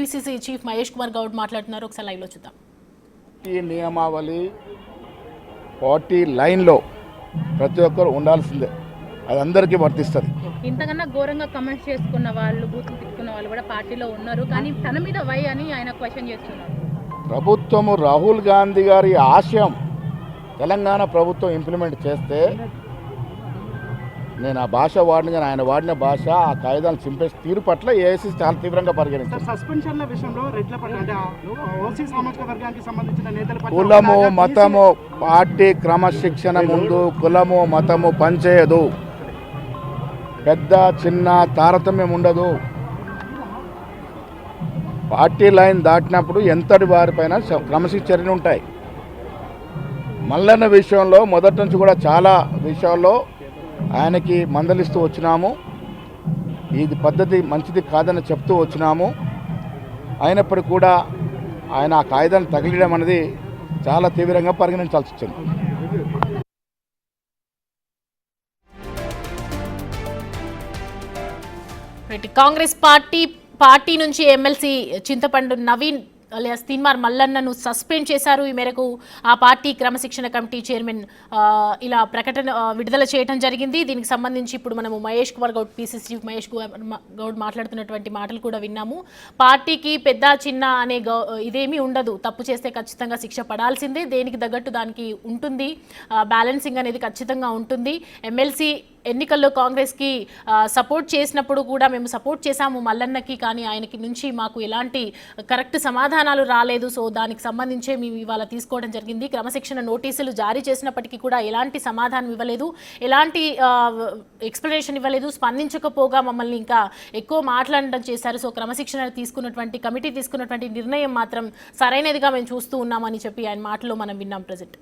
PCC chief Mahesh Kumar Goud మాట్లాడుతున్నారు. ఒకసారి లైవ్లో చూద్దాం. ఈ నియమావళి పార్టీ లైన్లో ప్రతి ఒక్కరు ఉండాల్సిందే, అది అందరికీ వర్తిస్తుంది. ఇంతకన్నా ఘోరంగా కమెంట్స్ చేసుకున్న వాళ్ళు, బూతులు తిట్టుకున్న వాళ్ళు కూడా పార్టీలో ఉన్నారు. కానీ తన మీద వై అని ఆయన క్వశ్చన్ చేస్తున్నారు. ప్రభుత్వము రాహుల్ గాంధీ గారి ఆశయం తెలంగాణ ప్రభుత్వం ఇంప్లిమెంట్ చేస్తే నేను ఆ భాష వాడిన కానీ ఆయన వాడిన భాష ఆ కాయిదాలు చింపేసి తీరు పట్ల ఏఐసీ చాలా తీవ్రంగా పరిగణించారు. సస్పెన్షన్ల విషయంలో రెడ్ల పట్ల అంటే ఓసీ సామాజిక వర్గానికి సంబంధించిన నేతల పట్ల కులము మతము పార్టీ క్రమశిక్షణ ముందు కులము మతము పనిచేయదు. పెద్ద చిన్న తారతమ్యం ఉండదు. పార్టీ లైన్ దాటినప్పుడు ఎంతటి వారిపైన క్రమశిక్షణలు ఉంటాయి. మల్లన్న విషయంలో మొదటి నుంచి కూడా చాలా విషయాల్లో ఆయనకి మందలిస్తూ వచ్చినాము. ఇది పద్ధతి మంచిది కాదని చెప్తూ వచ్చినాము. అయినప్పటికీ కూడా ఆయన ఆ కాయిదాన్ని తగిలియడం అనేది చాలా తీవ్రంగా పరిగణించాల్సి వచ్చింది. కాంగ్రెస్ పార్టీ నుంచి ఎమ్మెల్సీ చింతపండు నవీన్ అలియాస్ తీన్మార్ మల్లన్నను సస్పెండ్ చేశారు. ఈ మేరకు ఆ పార్టీ క్రమశిక్షణ కమిటీ చైర్మన్ ఇలా ప్రకటన విడుదల చేయడం జరిగింది. దీనికి సంబంధించి ఇప్పుడు మనము మహేష్ కుమార్ గౌడ్, పీసీసీ చీఫ్ మహేష్ గౌడ్ మాట్లాడుతున్నటువంటి మాటలు కూడా విన్నాము. పార్టీకి పెద్ద చిన్న అనే ఇదేమీ ఉండదు. తప్పు చేస్తే ఖచ్చితంగా శిక్ష పడాల్సిందే. దేనికి తగ్గట్టు దానికి ఉంటుంది. బ్యాలెన్సింగ్ అనేది ఖచ్చితంగా ఉంటుంది. ఎమ్మెల్సీ ఎన్నికల్లో కాంగ్రెస్కి సపోర్ట్ చేసినప్పుడు కూడా మేము సపోర్ట్ చేశాము మల్లన్నకి, కానీ ఆయనకి నుంచి మాకు ఎలాంటి కరెక్ట్ సమాధానాలు రాలేదు. సో దానికి సంబంధించే మేము ఇవాళ తీసుకోవడం జరిగింది. క్రమశిక్షణ నోటీసులు జారీ చేసినప్పటికీ కూడా ఎలాంటి సమాధానం ఇవ్వలేదు, ఎలాంటి ఎక్స్ప్లెనేషన్ ఇవ్వలేదు. స్పందించకపోగా మమ్మల్ని ఇంకా ఎక్కువ మాట్లాడడం చేశారు. సో క్రమశిక్షణ కమిటీ తీసుకున్నటువంటి నిర్ణయం మాత్రం సరైనదిగా మేము చూస్తూ ఉన్నామని చెప్పి ఆయన మాటలో మనం విన్నాం. ప్రజెంట్